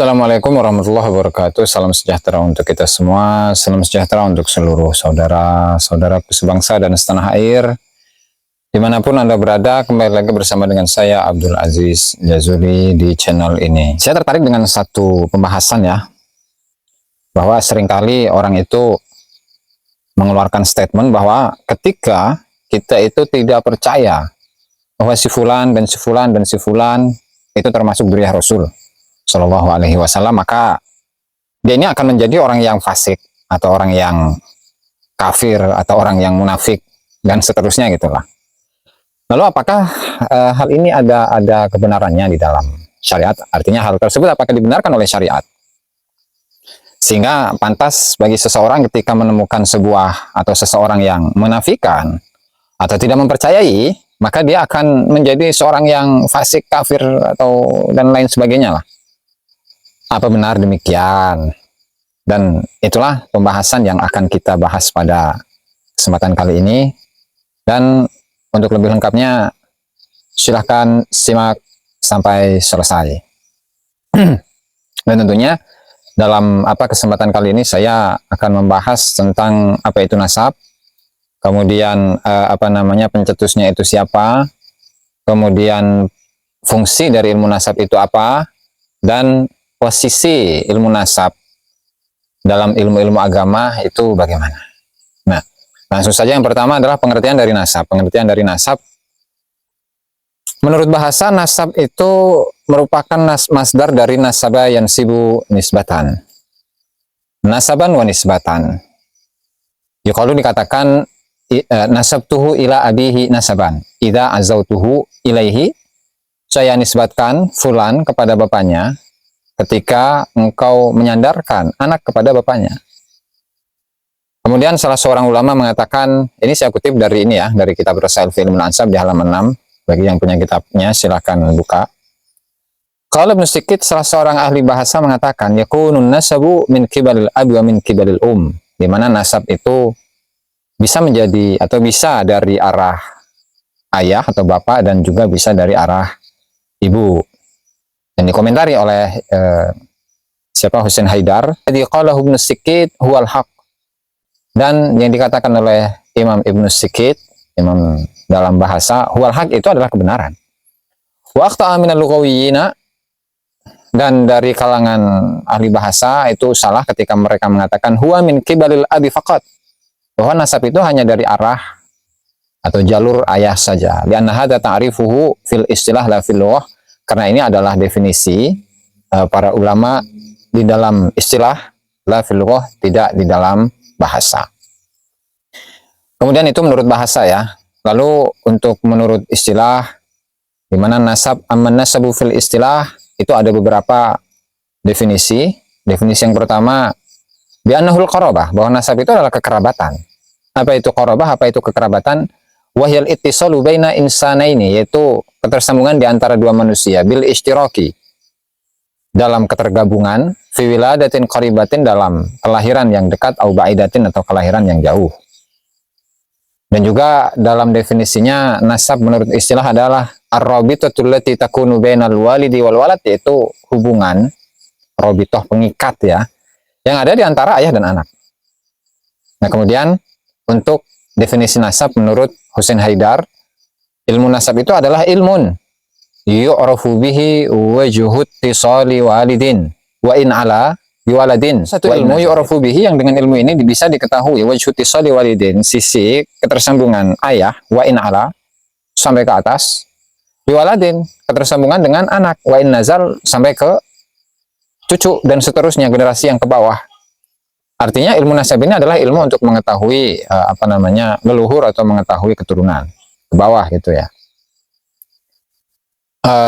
Assalamualaikum warahmatullahi wabarakatuh. Salam sejahtera untuk kita semua. Salam sejahtera untuk seluruh saudara-saudaraku sebangsa dan setanah air. Dimanapun Anda berada, kembali lagi bersama dengan saya Abdul Aziz Jazuli di channel ini. Saya tertarik dengan satu pembahasan ya, bahwa seringkali orang itu mengeluarkan statement bahwa ketika kita itu tidak percaya bahwa si fulan dan si fulan dan si fulan itu termasuk dzurriyyah Rasul Shallallahu Alaihi Wasallam, maka dia ini akan menjadi orang yang fasik atau orang yang kafir atau orang yang munafik dan seterusnya gitulah. Lalu apakah hal ini ada kebenarannya di dalam syariat? Artinya hal tersebut apakah dibenarkan oleh syariat? Sehingga pantas bagi seseorang ketika menemukan sebuah atau seseorang yang menafikan atau tidak mempercayai, maka dia akan menjadi seorang yang fasik, kafir atau dan lain sebagainya lah. Apa benar demikian? Dan itulah pembahasan yang akan kita bahas pada kesempatan kali ini. Dan untuk lebih lengkapnya, silahkan simak sampai selesai. Dan tentunya dalam kesempatan kali ini saya akan membahas tentang apa itu nasab, kemudian pencetusnya itu siapa, kemudian fungsi dari ilmu nasab itu apa, dan posisi ilmu nasab dalam ilmu-ilmu agama itu bagaimana. Nah, langsung saja yang pertama adalah pengertian dari nasab. Pengertian dari nasab, menurut bahasa, nasab itu merupakan masdar dari nasaba yansibu nisbatan. Nasaban wa nisbatan. Ya, kalau dikatakan nasabtuhu ila abihi nasaban, idza azautuhu ilaihi, saya nisbatkan fulan kepada bapaknya ketika engkau menyandarkan anak kepada bapaknya. Kemudian salah seorang ulama mengatakan, ini saya kutip dari ini ya, dari kitab Rasail fi Ilmul Ansab di halaman 6. Bagi yang punya kitabnya silakan buka. Qala Ibnu Sikit, salah seorang ahli bahasa, mengatakan yakunun nasabu min kibalil abi wa min kibalil di mana nasab itu bisa menjadi atau bisa dari arah ayah atau bapak dan juga bisa dari arah ibu. Dan dikomentari oleh Husain Haidar, jadi qalahu Ibnu Sikit huwal haq. Dan yang dikatakan oleh Imam Ibnu Sikit, imam dalam bahasa, huwal haq itu adalah kebenaran. Wa akhta'a minal lughawiyina, dan dari kalangan ahli bahasa itu salah ketika mereka mengatakan huwa min kibalil abi faqat, bahwa nasab itu hanya dari arah atau jalur ayah saja. Lianna hadza ta'rifuhu fil istilah la fil lughah, karena ini adalah definisi para ulama di dalam istilah, la fil lughah, tidak di dalam bahasa. Kemudian itu menurut bahasa ya. Lalu untuk menurut istilah, di mana nasab, amman nasabu fil istilah, itu ada beberapa definisi. Definisi yang pertama, bi annahul qarabah, bahwa nasab itu adalah kekerabatan. Apa itu qarabah? Apa itu kekerabatan? Wahyal ittisalu baina insanaini, yaitu ketersambungan di antara dua manusia, bil ishtiraki, dalam ketergabungan, fi wiladatin qaribatin, dalam kelahiran yang dekat, au ba'idatin, atau kelahiran yang jauh. Dan juga dalam definisinya, nasab menurut istilah adalah ar-rabitatul lati takunu bainal walidi wal walad, yaitu hubungan rabithah, pengikat ya, yang ada di antara ayah dan anak. Nah, kemudian untuk definisi nasab menurut Husain Haidar, ilmu nasab itu adalah ilmun yu'rafu bihi wajuhut tisali walidin wa in ala biwaladin. Satu ilmu yu'rafu bihi, yang dengan ilmu ini bisa diketahui wajuhut tisali walidin, sisi ketersambungan ayah, wa in ala, sampai ke atas, biwaladin, ketersambungan dengan anak, wa in nazal, sampai ke cucu dan seterusnya, generasi yang ke bawah. Artinya ilmu nasab ini adalah ilmu untuk mengetahui leluhur atau mengetahui keturunan ke bawah gitu ya.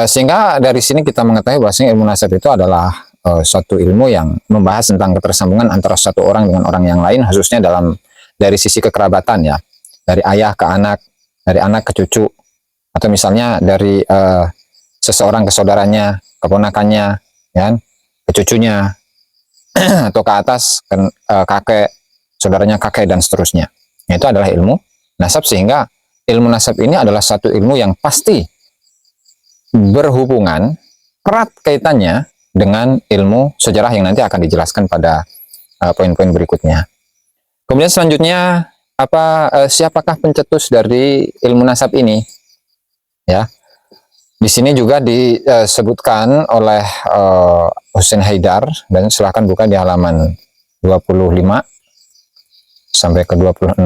Sehingga dari sini kita mengetahui bahwasanya ilmu nasab itu adalah suatu ilmu yang membahas tentang ketersambungan antara satu orang dengan orang yang lain, khususnya dari sisi kekerabatan ya, dari ayah ke anak, dari anak ke cucu, atau misalnya dari seseorang ke saudaranya, keponakannya, ya, ke cucunya, atau ke atas kakek, saudaranya kakek, dan seterusnya. Itu adalah ilmu nasab, sehingga ilmu nasab ini adalah satu ilmu yang pasti berhubungan erat kaitannya dengan ilmu sejarah yang nanti akan dijelaskan pada poin-poin berikutnya. Kemudian selanjutnya siapakah pencetus dari ilmu nasab ini? Ya, di sini juga disebutkan oleh Husain Haidar, dan silahkan buka di halaman 25 sampai ke 26.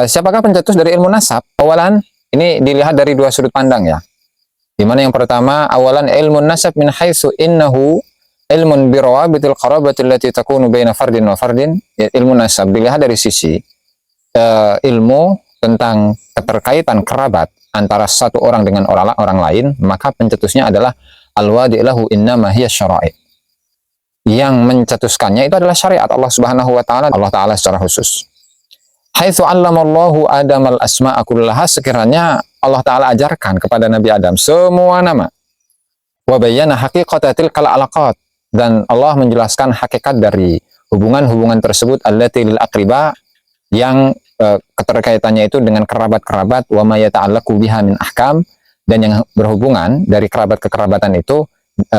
Siapakah pencetus dari ilmu nasab? Awalan, ini dilihat dari dua sudut pandang ya. Di mana yang pertama, awalan ilmu nasab min haitsu innahu ilmun bi rawabitil qarabati allati takunu baina fardin wa fardin. Ya, ilmu nasab dilihat dari sisi ilmu tentang keterkaitan kerabat antara satu orang dengan orang lain, maka pencetusnya adalah al-wadi' lahu innama hiya syara'i. Yang mencetuskannya itu adalah syariat Allah Subhanahu wa taala, Allah taala secara khusus. Haitsu 'allamallahu Adamal asma'a kullaha, sekiranya Allah taala ajarkan kepada Nabi Adam semua nama. Wa bayyana haqiqatatil alaqat, dan Allah menjelaskan hakikat dari hubungan-hubungan tersebut, allati lil aqriba, yang keterkaitannya itu dengan kerabat-kerabat, wa ma yata'allaqu biha min ahkam, dan yang berhubungan dari kerabat kekerabatan itu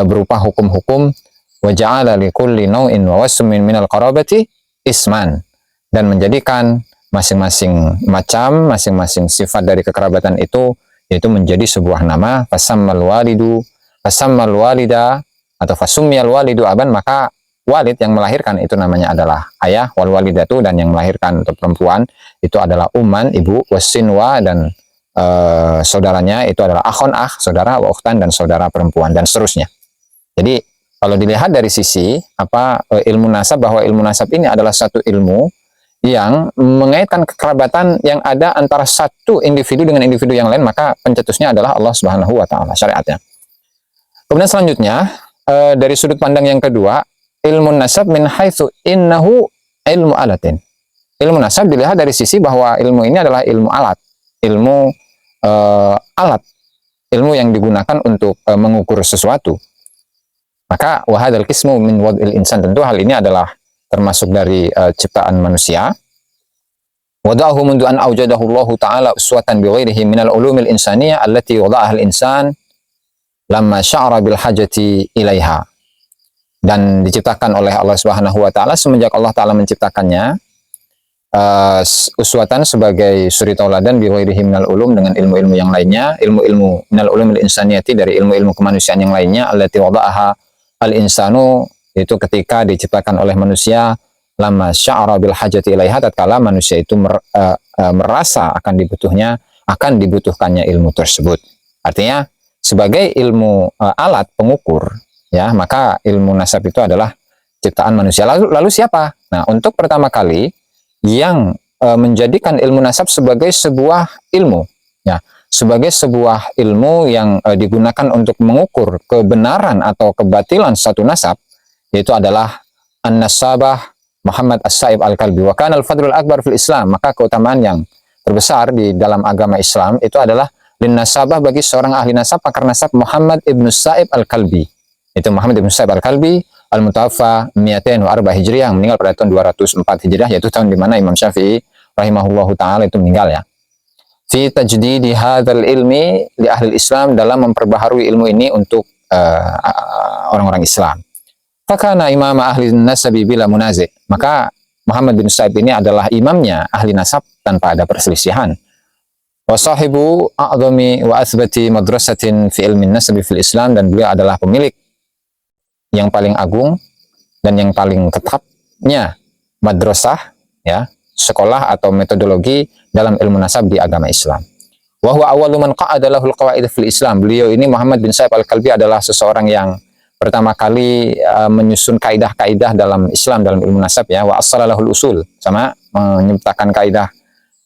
berupa hukum-hukum. Wa ja'ala likulli naw'in wa wasmin minal qarabati isman, dan menjadikan masing-masing macam, masing-masing sifat dari kekerabatan itu yaitu menjadi sebuah nama. Fasammal walida atau fasummiyal walidu aban, maka walid yang melahirkan itu namanya adalah ayah, wal walidatu, dan yang melahirkan untuk perempuan itu adalah umman, ibu, wasinwa, dan saudaranya itu adalah akhon, saudara, wa ukhtan, dan saudara perempuan, dan seterusnya. Jadi kalau dilihat dari sisi ilmu nasab, bahwa ilmu nasab ini adalah satu ilmu yang mengaitkan kekerabatan yang ada antara satu individu dengan individu yang lain, maka pencetusnya adalah Allah Subhanahu wa taala, syariatnya. Kemudian selanjutnya dari sudut pandang yang kedua, ilmu nasab min haitsu innahu ilmu alatin. Ilmu nasab dilihat dari sisi bahwa ilmu ini adalah ilmu alat, alat, ilmu yang digunakan untuk mengukur sesuatu. Maka wahadal qismu min wad'il insan, tentu hal ini adalah termasuk dari ciptaan manusia. Wada'ahu mundu an awjadahu Allah ta'ala uswatan bi ghairihi minal ulumil insaniyah allati wada'aha al-insan lamma sya'ara bil hajati ilaiha. Dan diciptakan oleh Allah Subhanahu wa taala semenjak Allah taala menciptakannya, uswatan sebagai suri tauladan bi ghairihi minal ulum, dengan ilmu-ilmu yang lainnya, ilmu-ilmu minal ulumil insaniyati, dari ilmu-ilmu kemanusiaan yang lainnya, allati wada'aha al-insanu, itu ketika diciptakan oleh manusia, lama sya'ara bil hajati ilaiha, tatkala manusia itu merasa akan dibutuhkannya ilmu tersebut. Artinya sebagai ilmu alat pengukur, ya, maka ilmu nasab itu adalah ciptaan manusia. Lalu siapa? Nah, untuk pertama kali yang menjadikan ilmu nasab sebagai sebuah ilmu, ya, sebagai sebuah ilmu yang digunakan untuk mengukur kebenaran atau kebatilan satu nasab, yaitu adalah An-Nasabah Muhammad As-Sa'ib Al-Kalbi. Wa kana al-fadlul akbar fil Islam, maka keutamaan yang terbesar di dalam agama Islam itu adalah lin nasabah, bagi seorang ahli nasab, pakar nasab, Muhammad ibn Sa'ib Al-Kalbi. Itu Muhammad ibn Sa'ib Al-Kalbi al-mutawaffa 204 Hijriah, yang meninggal pada tahun 204 Hijriah, yaitu tahun di mana Imam Syafi'i rahimahullahu taala itu meninggal, ya. Fi tajdidi hadzal ilmi li ahli Islam, dalam memperbaharui ilmu ini untuk orang-orang Islam. Fakana imam ahli nasabi bila munazi, maka Muhammad bin Sa'ib ini adalah imamnya ahli nasab tanpa ada perselisihan. Wa sahibu a'dhami wa athbati madrasatin fi ilmi nasabi fil Islam, dan beliau adalah pemilik yang paling agung dan yang paling tetapnya madrasah, ya, sekolah atau metodologi dalam ilmu nasab di agama Islam. Wa huwa awwalu man qa'ada lahul qawaid fil Islam. Beliau ini, Muhammad bin Sa'ib Al-Kalbi, adalah seseorang yang pertama kali menyusun kaidah-kaidah dalam Islam, dalam ilmu nasab, ya. Wa assalalahul usul, sama menyiptakan kaidah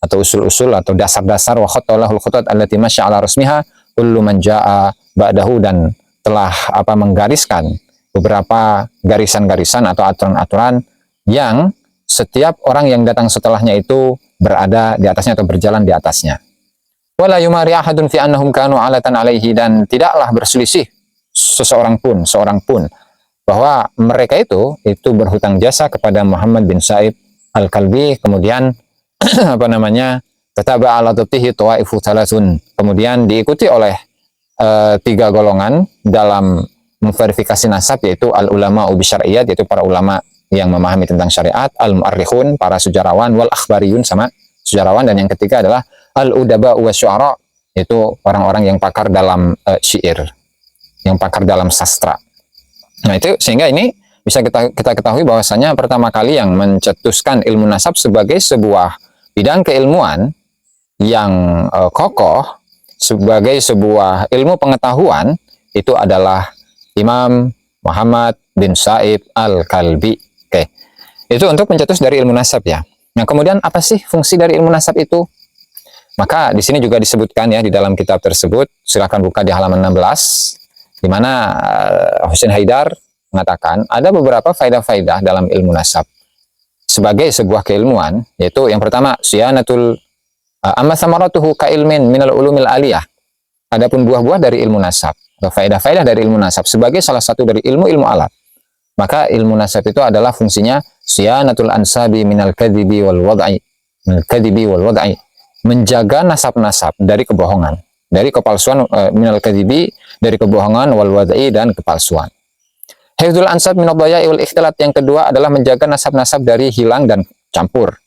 atau usul-usul atau dasar-dasar. Wa khattalahul khutat allati masya ala rasmiha kullu man jaa ba'dahu, dan telah menggariskan beberapa garisan-garisan atau aturan-aturan yang setiap orang yang datang setelahnya itu berada di atasnya atau berjalan di atasnya. Wala yumari ahadun fi annahum kanu alatan alaihi, dan tidaklah berselisih seorang pun bahwa mereka itu berhutang jasa kepada Muhammad bin Sa'ib Al-Kalbi. Kemudian tataba ala dhabtihi tawaifu thalathun, kemudian diikuti oleh tiga golongan dalam memverifikasi nasab, yaitu al-ulama ubisyariyat, yaitu para ulama yang memahami tentang syariat, al-mu'arrikhun, para sejarawan, wal akhbariyun, sama sejarawan, dan yang ketiga adalah al-udaba wa syu'ara, yaitu orang-orang yang pakar dalam syair, yang pakar dalam sastra. Nah itu, sehingga ini bisa kita ketahui bahwasanya pertama kali yang mencetuskan ilmu nasab sebagai sebuah bidang keilmuan yang kokoh, sebagai sebuah ilmu pengetahuan, itu adalah Imam Muhammad bin Sa'ib Al-Kalbi. Oke, itu untuk mencetus dari ilmu nasab ya. Nah, kemudian apa sih fungsi dari ilmu nasab itu? Maka di sini juga disebutkan ya di dalam kitab tersebut. Silakan buka di halaman 16, di mana Husain Haidar mengatakan ada beberapa faedah-faedah dalam ilmu nasab sebagai sebuah keilmuan, yaitu yang pertama, siyanatul amma samaratuhu ka ilmin minal ulumil aliyah. Adapun buah-buah dari ilmu nasab, atau faedah-faedah dari ilmu nasab sebagai salah satu dari ilmu-ilmu alat, maka ilmu nasab itu adalah fungsinya siyanatul ansabi minal kadhibi wal wad'i, menjaga nasab-nasab dari kebohongan, dari kepalsuan, minal kadhibi, dari kebohongan, wal wad'i, dan kepalsuan. Hifdzul ansab minad dhaya'i wal ikhtilat, yang kedua adalah menjaga nasab-nasab dari hilang dan campur.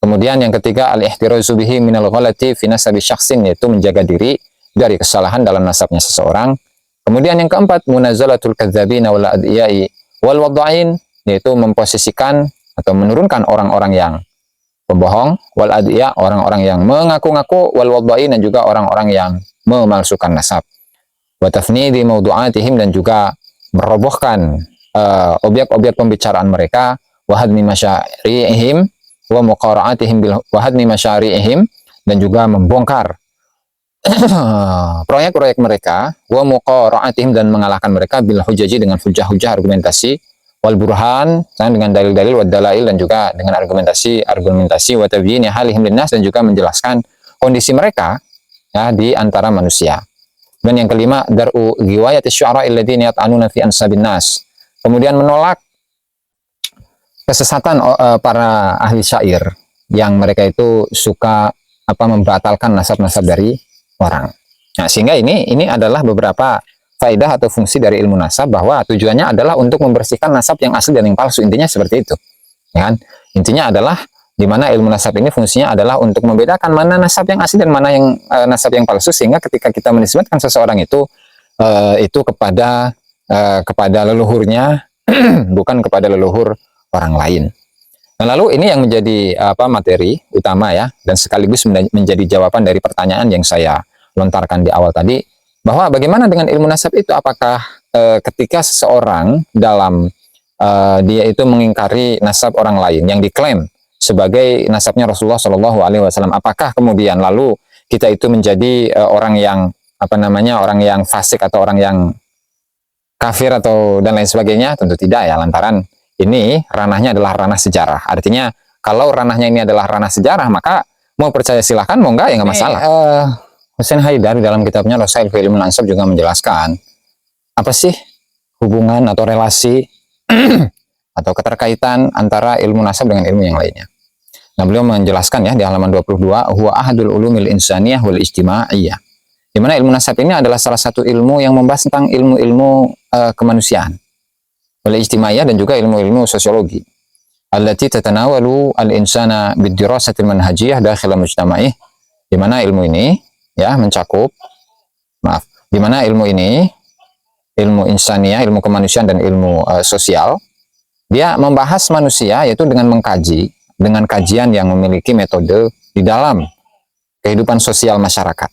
Kemudian yang ketiga, al-ihtirazu bihi minal ghalati fi nasabi syakhsin, yaitu menjaga diri dari kesalahan dalam nasabnya seseorang. Kemudian yang keempat, munazalatul kadzdzabina wal adiyai wal wadda'in, yaitu memposisikan atau menurunkan orang-orang yang pembohong, wal adiya, orang-orang yang mengaku-ngaku, wal wadda'in, dan juga orang-orang yang memalsukan nasab. Wa tafnidi mawdu'atihim, dan juga merobohkan objek-objek pembicaraan mereka, wa hadmi masyari'ihim wa muqara'atihim bil wa hadmi masyari'ihim, dan juga membongkar proyek-proyek mereka, wa muqara'atihim, dan mengalahkan mereka bil hujaji, dengan hujah-hujah, argumentasi, wal burhan, dengan dalil-dalil, wad dalail, dan juga dengan argumentasi, wa tabyini halihim linnas, dan juga menjelaskan kondisi mereka ya di antara manusia. Dan yang kelima, dar'u ghiwayati syu'ara alladziina yat'anuna fi ansabin nas, kemudian menolak kesesatan para ahli syair yang mereka itu suka membatalkan nasab-nasab dari orang. Nah, sehingga ini adalah beberapa faedah atau fungsi dari ilmu nasab, bahwa tujuannya adalah untuk membersihkan nasab yang asli dan yang palsu. Intinya seperti itu. Ya kan? Intinya adalah di mana ilmu nasab ini fungsinya adalah untuk membedakan mana nasab yang asli dan mana yang nasab yang palsu, sehingga ketika kita menisbatkan seseorang itu kepada leluhurnya bukan kepada leluhur orang lain. Nah, lalu ini yang menjadi materi utama ya, dan sekaligus menjadi jawaban dari pertanyaan yang saya lontarkan di awal tadi, bahwa bagaimana dengan ilmu nasab itu? Apakah ketika seseorang dalam dia itu mengingkari nasab orang lain yang diklaim sebagai nasabnya Rasulullah Shallallahu Alaihi Wasallam, apakah kemudian lalu kita itu menjadi orang yang orang yang fasik atau orang yang kafir atau dan lain sebagainya? Tentu tidak ya, lantaran ini ranahnya adalah ranah sejarah. Artinya kalau ranahnya ini adalah ranah sejarah, maka mau percaya silahkan, mau enggak ya enggak masalah. Husain Haidar dalam kitabnya Rasail fi Ilmul Ansab juga menjelaskan apa sih hubungan atau relasi atau keterkaitan antara ilmu nasab dengan ilmu yang lainnya. Nah, beliau menjelaskan ya di halaman 22, huwa ahadul ulumil insaniyah wal ijtimaiyah. Di mana ilmu nasab ini adalah salah satu ilmu yang membahas tentang ilmu-ilmu kemanusiaan, wal ijtimaiyah, dan juga ilmu-ilmu sosiologi. Allati tatanawalu al-insana bid-dirasatil manhajiyah dakhil mujtama'ih. Di mana ilmu ini ya mencakup, di mana ilmu ini, ilmu insaniyah, ilmu kemanusiaan, dan ilmu sosial, dia membahas manusia, yaitu dengan mengkaji, dengan kajian yang memiliki metode di dalam kehidupan sosial masyarakat.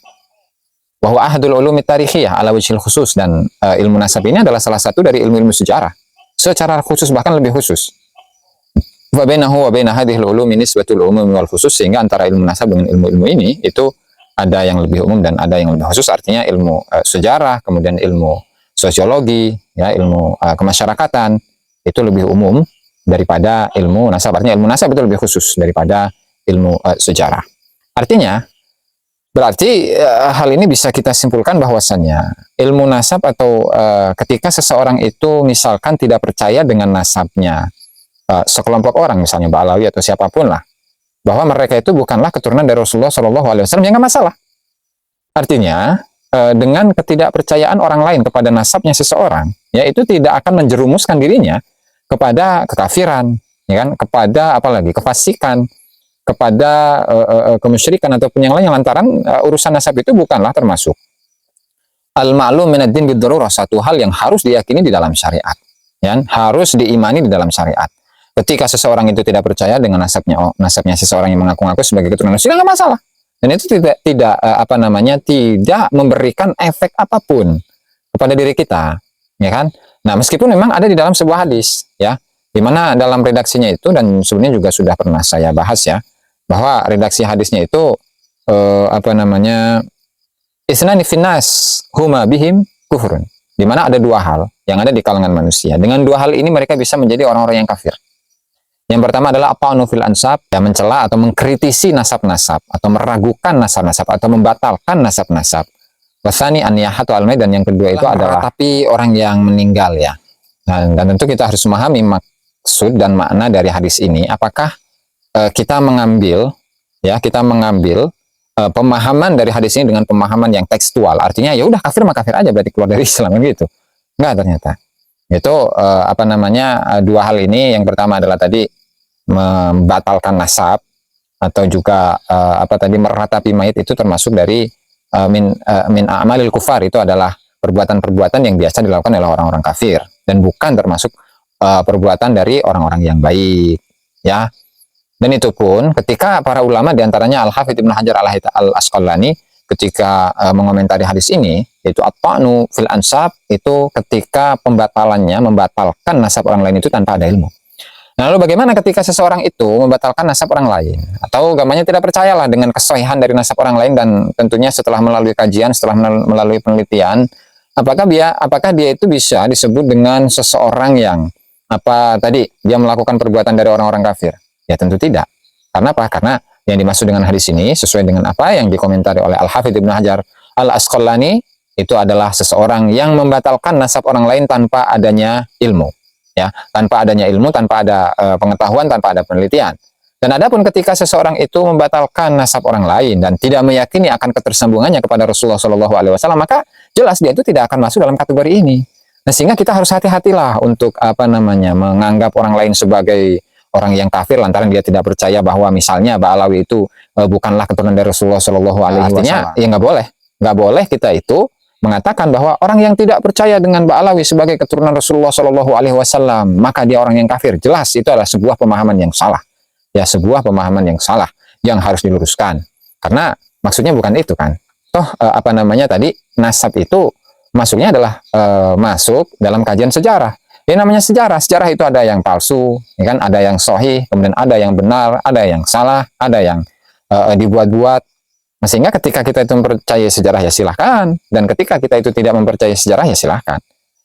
Bahwa ahadul ulumi tarikhiyah ala wajhil khusus, dan ilmu nasab ini adalah salah satu dari ilmu-ilmu sejarah secara khusus, bahkan lebih khusus. Wa bainahu wa baina hadhil ulumi nisbatul umumi wal khusus, sehingga antara ilmu nasab dengan ilmu-ilmu ini itu ada yang lebih umum dan ada yang lebih khusus. Artinya ilmu sejarah, kemudian ilmu sosiologi, ya, ilmu kemasyarakatan itu lebih umum daripada ilmu nasab. Artinya ilmu nasab itu lebih khusus daripada ilmu sejarah. Artinya berarti hal ini bisa kita simpulkan bahwasannya ilmu nasab atau ketika seseorang itu misalkan tidak percaya dengan nasabnya sekelompok orang, misalnya Ba'alawi atau siapapun lah, bahwa mereka itu bukanlah keturunan dari Rasulullah Shallallahu Alaihi Wasallam, ya nggak masalah. Artinya dengan ketidakpercayaan orang lain kepada nasabnya seseorang, ya itu tidak akan menjerumuskan dirinya kepada kekafiran, ya kan, kepada apalagi kefasikan, kepada kemusyrikan ataupun yang lain, lantaran urusan nasab itu bukanlah termasuk al-ma'lum minad din bid-darurah, satu hal yang harus diyakini di dalam syariat, ya, harus diimani di dalam syariat. Ketika seseorang itu tidak percaya dengan nasabnya seseorang yang mengaku-ngaku sebagai keturunan Rasul, nggak masalah. Dan itu tidak tidak memberikan efek apapun kepada diri kita, ya kan? Nah, meskipun memang ada di dalam sebuah hadis, ya, di mana dalam redaksinya itu, dan sebenarnya juga sudah pernah saya bahas, ya, bahwa redaksi hadisnya itu isnani finnas huma bihim kufrun, di mana ada dua hal yang ada di kalangan manusia. Dengan dua hal ini mereka bisa menjadi orang-orang yang kafir. Yang pertama adalah apa'nu fil ansab, yang mencela atau mengkritisi nasab-nasab, atau meragukan nasab-nasab, atau membatalkan nasab-nasab. Wasani an-niyahatu al-mayyit, dan yang kedua itu adalah tapi orang yang meninggal, ya. Dan tentu kita harus memahami maksud dan makna dari hadis ini. Apakah kita mengambil pemahaman dari hadis ini dengan pemahaman yang tekstual, artinya ya udah kafir maka kafir aja, berarti keluar dari Islam, gitu? Enggak, ternyata. Itu dua hal ini. Yang pertama adalah tadi membatalkan nasab, atau juga meratapi mayit, itu termasuk dari min a'malil kufar, itu adalah perbuatan-perbuatan yang biasa dilakukan oleh orang-orang kafir dan bukan termasuk perbuatan dari orang-orang yang baik, ya. Dan itu pun ketika para ulama, diantaranya Al-Hafidz Ibnu Hajar Al-Asqalani, ketika mengomentari hadis ini, yaitu at-ta'nu fil ansab, itu ketika pembatalannya membatalkan nasab orang lain itu tanpa ada ilmu. Nah, lalu bagaimana ketika seseorang itu membatalkan nasab orang lain, atau gamanya tidak percayalah dengan kesahihan dari nasab orang lain, dan tentunya setelah melalui kajian, setelah melalui penelitian, apakah dia itu bisa disebut dengan seseorang yang dia melakukan perbuatan dari orang-orang kafir? Ya tentu tidak. Karena apa? Karena yang dimaksud dengan hadis ini sesuai dengan apa yang dikomentari oleh Al-Hafidz Ibnu Hajar Al-Asqalani, itu adalah seseorang yang membatalkan nasab orang lain tanpa adanya ilmu, ya, tanpa adanya ilmu, tanpa ada pengetahuan, tanpa ada penelitian. Dan adapun ketika seseorang itu membatalkan nasab orang lain dan tidak meyakini akan ketersambungannya kepada Rasulullah SAW, maka jelas dia itu tidak akan masuk dalam kategori ini. Nah, sehingga kita harus hati-hatilah untuk menganggap orang lain sebagai orang yang kafir lantaran dia tidak percaya bahwa misalnya Ba'alawi itu bukanlah keturunan dari Rasulullah SAW. Artinya ya nggak boleh kita itu mengatakan bahwa orang yang tidak percaya dengan Ba'alawi sebagai keturunan Rasulullah SAW maka dia orang yang kafir. Jelas itu adalah sebuah pemahaman yang salah, ya, sebuah pemahaman yang salah yang harus diluruskan. Karena maksudnya bukan itu, kan? Toh tadi nasab itu masuknya adalah masuk dalam kajian sejarah. Ini namanya sejarah. Sejarah itu ada yang palsu, ya kan? Ada yang sahih, kemudian ada yang benar, ada yang salah, ada yang dibuat-buat. Nah, sehingga ketika kita itu mempercayai sejarah, ya silahkan. Dan ketika kita itu tidak mempercayai sejarah, ya silahkan.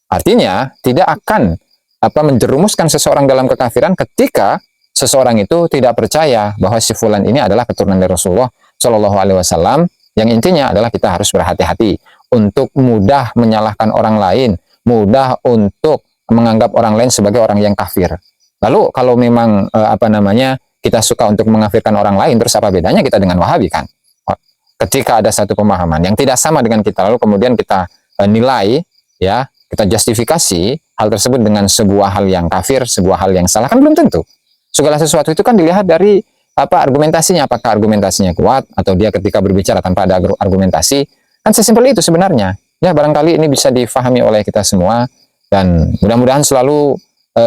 Artinya tidak akan menjerumuskan seseorang dalam kekafiran ketika seseorang itu tidak percaya bahwa si fulan ini adalah keturunan dari Rasulullah SAW. Yang intinya adalah kita harus berhati-hati untuk mudah menyalahkan orang lain, mudah untuk menganggap orang lain sebagai orang yang kafir. Lalu kalau memang kita suka untuk mengkafirkan orang lain, terus apa bedanya kita dengan Wahabi, kan? Ketika ada satu pemahaman yang tidak sama dengan kita, lalu kemudian kita nilai, ya, kita justifikasi hal tersebut dengan sebuah hal yang kafir, sebuah hal yang salah, kan belum tentu. Segala sesuatu itu kan dilihat dari argumentasinya, apakah argumentasinya kuat, atau dia ketika berbicara tanpa ada argumentasi. Kan sesimpel itu sebenarnya. Ya, barangkali ini bisa difahami oleh kita semua. Dan mudah-mudahan selalu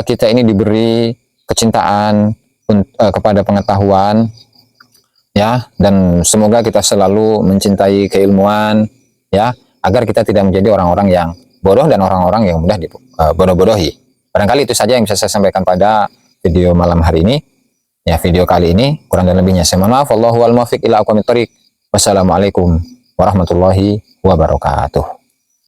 kita ini diberi kecintaan kepada pengetahuan, ya, dan semoga kita selalu mencintai keilmuan, ya, agar kita tidak menjadi orang-orang yang bodoh dan orang-orang yang mudah dibodoh-bodohi. Barangkali itu saja yang bisa saya sampaikan pada video malam hari ini. Ya, video kali ini kurang dan lebihnya saya mohon maaf. Wallahu a'lam bishawab. Wassalamualaikum warahmatullahi wabarakatuh.